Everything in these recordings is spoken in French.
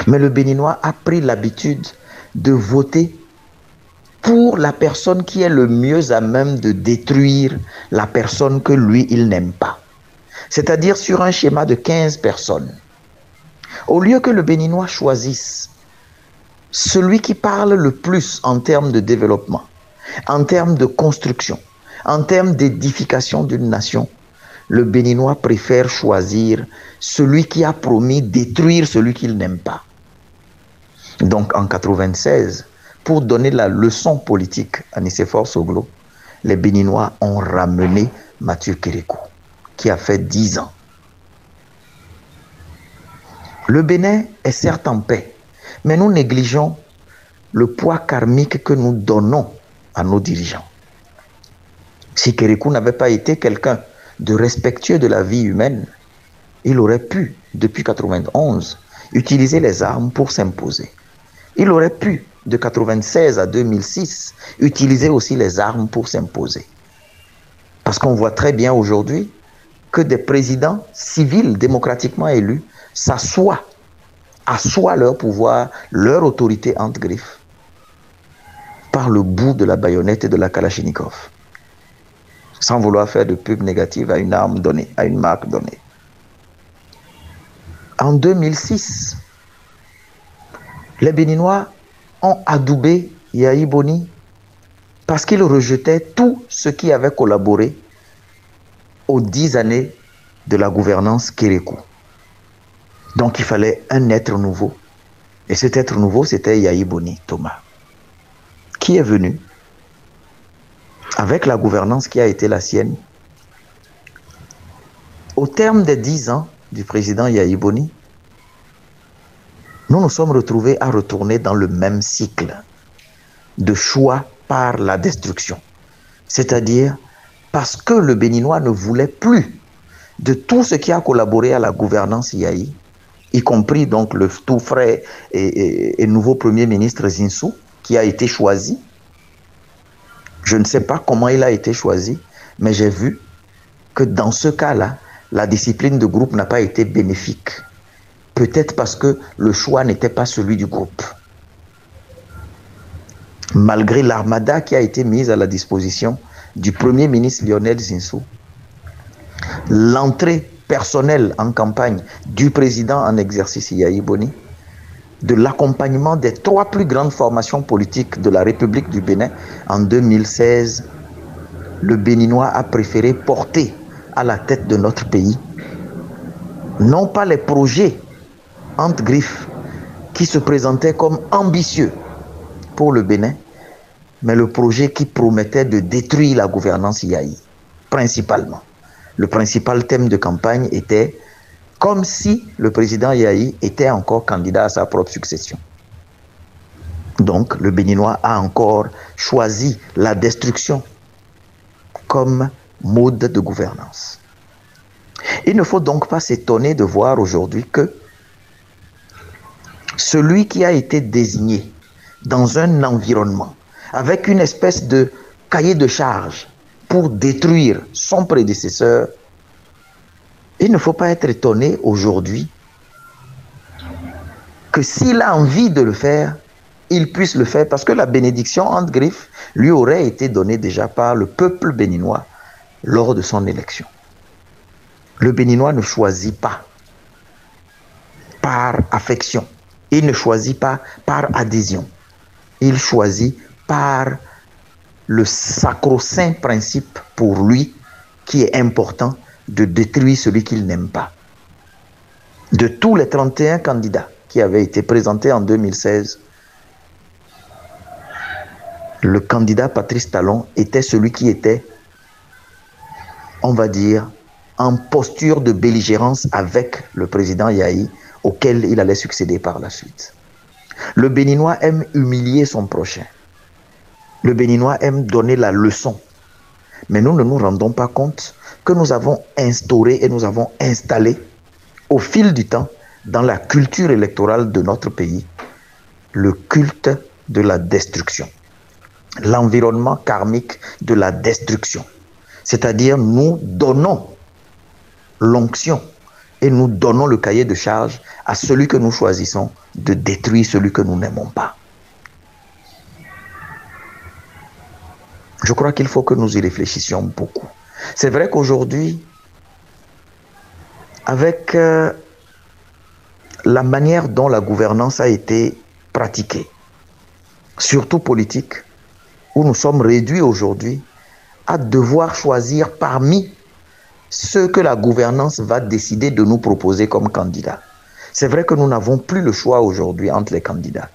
Mais le Béninois a pris l'habitude de voter pour la personne qui est le mieux à même de détruire la personne que lui, il n'aime pas. C'est-à-dire sur un schéma de 15 personnes. Au lieu que le Béninois choisisse celui qui parle le plus en termes de développement, en termes de construction, en termes d'édification d'une nation, le Béninois préfère choisir celui qui a promis détruire celui qu'il n'aime pas. Donc en 96, pour donner la leçon politique à Nicéphore Soglo, les Béninois ont ramené Mathieu Kérékou, qui a fait 10 ans. Le Bénin est certes en paix, mais nous négligeons le poids karmique que nous donnons à nos dirigeants. Si Kérékou n'avait pas été quelqu'un de respectueux de la vie humaine, il aurait pu, depuis 91, utiliser les armes pour s'imposer. Il aurait pu, de 96 à 2006, utiliser aussi les armes pour s'imposer. Parce qu'on voit très bien aujourd'hui que des présidents civils démocratiquement élus s'assoient leur pouvoir, leur autorité entre griffes, par le bout de la baïonnette et de la Kalachnikov, sans vouloir faire de pub négative à une arme donnée, à une marque donnée. En 2006, les Béninois ont adoubé Yahi Boni parce qu'il rejetait tout ce qui avait collaboré aux 10 années de la gouvernance Kérékou. Donc il fallait un être nouveau. Et cet être nouveau, c'était Yahi Boni Thomas, qui est venu avec la gouvernance qui a été la sienne. Au terme des 10 ans du président Yahi Boni, nous nous sommes retrouvés à retourner dans le même cycle de choix par la destruction. C'est-à-dire parce que le Béninois ne voulait plus de tout ce qui a collaboré à la gouvernance Yahi, y compris donc le tout frais et nouveau Premier ministre Zinsou, qui a été choisi. Je ne sais pas comment il a été choisi, mais j'ai vu que dans ce cas-là, la discipline de groupe n'a pas été bénéfique. Peut-être parce que le choix n'était pas celui du groupe. Malgré l'armada qui a été mise à la disposition du Premier ministre Lionel Zinsou, l'entrée personnelle en campagne du président en exercice Yahi Boni, de l'accompagnement des 3 plus grandes formations politiques de la République du Bénin en 2016, le Béninois a préféré porter à la tête de notre pays non pas les projets entre griffes qui se présentaient comme ambitieux pour le Bénin, mais le projet qui promettait de détruire la gouvernance Yahi, principalement. Le principal thème de campagne était comme si le président Yahi était encore candidat à sa propre succession. Donc, le Béninois a encore choisi la destruction comme mode de gouvernance. Il ne faut donc pas s'étonner de voir aujourd'hui que celui qui a été désigné dans un environnement avec une espèce de cahier de charge pour détruire son prédécesseur, il ne faut pas être étonné aujourd'hui que s'il a envie de le faire, il puisse le faire, parce que la bénédiction entre griffes lui aurait été donnée déjà par le peuple béninois lors de son élection. Le Béninois ne choisit pas par affection, il ne choisit pas par adhésion, il choisit par le sacro-saint principe pour lui qui est important de détruire celui qu'il n'aime pas. De tous les 31 candidats qui avaient été présentés en 2016, le candidat Patrice Talon était celui qui était, on va dire, en posture de belligérance avec le président Yahi, auquel il allait succéder par la suite. Le Béninois aime humilier son prochain. Le Béninois aime donner la leçon. Mais nous ne nous rendons pas compte que nous avons instauré et nous avons installé au fil du temps dans la culture électorale de notre pays le culte de la destruction, l'environnement karmique de la destruction. C'est-à-dire nous donnons l'onction et nous donnons le cahier de charge à celui que nous choisissons de détruire celui que nous n'aimons pas. Je crois qu'il faut que nous y réfléchissions beaucoup. C'est vrai qu'aujourd'hui, avec la manière dont la gouvernance a été pratiquée, surtout politique, où nous sommes réduits aujourd'hui à devoir choisir parmi ceux que la gouvernance va décider de nous proposer comme candidats. C'est vrai que nous n'avons plus le choix aujourd'hui entre les candidats.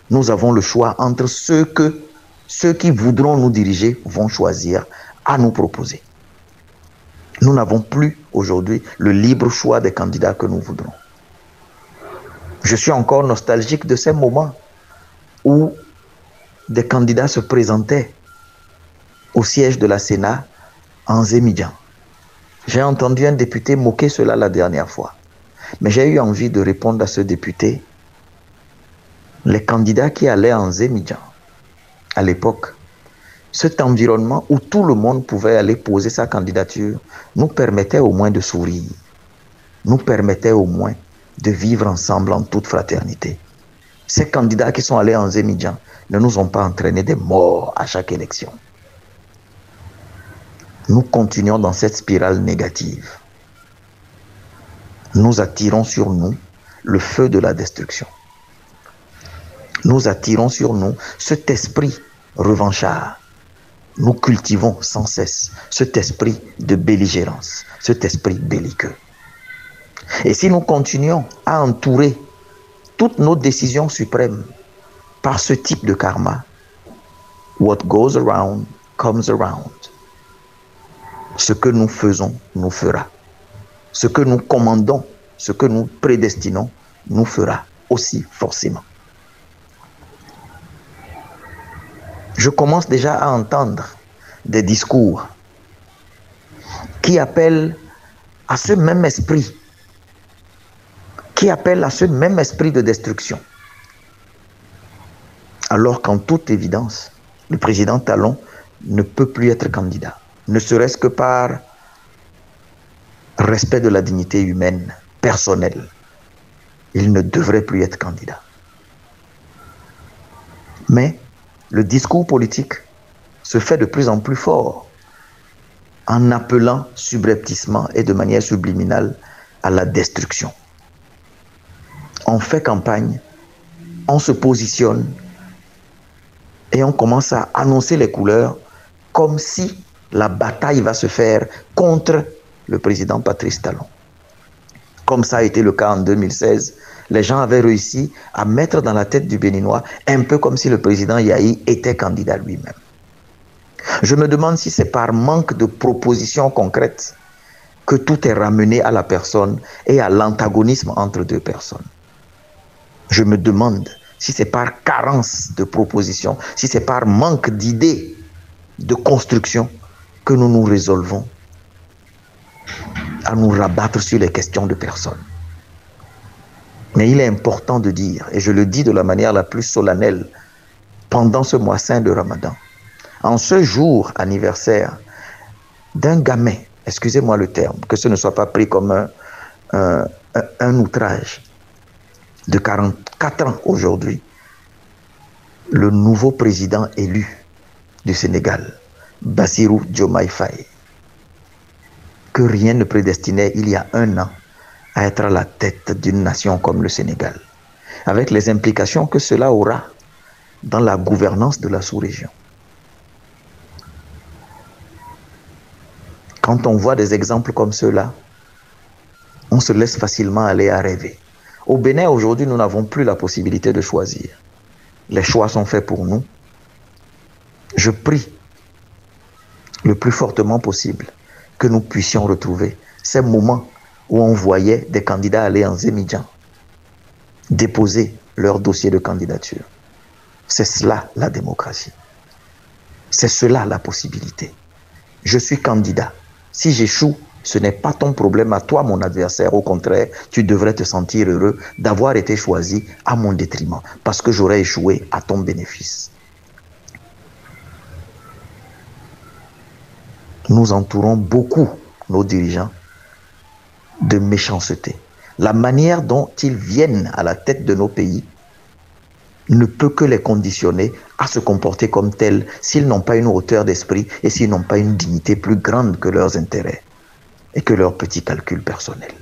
Nous avons le choix entre ceux qui voudront nous diriger vont choisir à nous proposer. Nous n'avons plus aujourd'hui le libre choix des candidats que nous voudrons. Je suis encore nostalgique de ces moments où des candidats se présentaient au siège de la Sénat en Zémidjan. J'ai entendu un député moquer cela la dernière fois. Mais j'ai eu envie de répondre à ce député. Les candidats qui allaient en Zémidjan, à l'époque, cet environnement où tout le monde pouvait aller poser sa candidature, nous permettait au moins de sourire, nous permettait au moins de vivre ensemble en toute fraternité. Ces candidats qui sont allés en Zémidjan ne nous ont pas entraîné des morts à chaque élection. Nous continuons dans cette spirale négative. Nous attirons sur nous le feu de la destruction. Nous attirons sur nous cet esprit revanchard. Nous cultivons sans cesse cet esprit de belligérance, cet esprit belliqueux. Et si nous continuons à entourer toutes nos décisions suprêmes par ce type de karma, what goes around comes around. Ce que nous faisons nous fera. Ce que nous commandons, ce que nous prédestinons, nous fera aussi forcément. Je commence déjà à entendre des discours qui appellent à ce même esprit, de destruction. Alors qu'en toute évidence, le président Talon ne peut plus être candidat, ne serait-ce que par respect de la dignité humaine, personnelle. Il ne devrait plus être candidat. Mais le discours politique se fait de plus en plus fort en appelant subrepticement et de manière subliminale à la destruction. On fait campagne, on se positionne et on commence à annoncer les couleurs comme si la bataille va se faire contre le président Patrice Talon. Comme ça a été le cas en 2016, les gens avaient réussi à mettre dans la tête du Béninois un peu comme si le président Yahi était candidat lui-même. Je me demande si c'est par manque de propositions concrètes que tout est ramené à la personne et à l'antagonisme entre deux personnes. Je me demande si c'est par carence de propositions, si c'est par manque d'idées, de construction que nous nous résolvons à nous rabattre sur les questions de personnes. Mais il est important de dire, et je le dis de la manière la plus solennelle, pendant ce mois saint de Ramadan, en ce jour anniversaire d'un gamin, excusez-moi le terme, que ce ne soit pas pris comme un outrage, de 44 ans aujourd'hui, le nouveau président élu du Sénégal, Bassirou Diomaye Faye, que rien ne prédestinait il y a un an à être à la tête d'une nation comme le Sénégal, avec les implications que cela aura dans la gouvernance de la sous-région. Quand on voit des exemples comme ceux-là, on se laisse facilement aller à rêver. Au Bénin, aujourd'hui, nous n'avons plus la possibilité de choisir. Les choix sont faits pour nous. Je prie le plus fortement possible que nous puissions retrouver ces moments où on voyait des candidats aller en Zémidjan déposer leur dossier de candidature. C'est cela la démocratie. C'est cela la possibilité. Je suis candidat. Si j'échoue, ce n'est pas ton problème à toi, mon adversaire. Au contraire, tu devrais te sentir heureux d'avoir été choisi à mon détriment, parce que j'aurais échoué à ton bénéfice. Nous entourons beaucoup nos dirigeants de méchanceté. La manière dont ils viennent à la tête de nos pays ne peut que les conditionner à se comporter comme tels s'ils n'ont pas une hauteur d'esprit et s'ils n'ont pas une dignité plus grande que leurs intérêts et que leurs petits calculs personnels.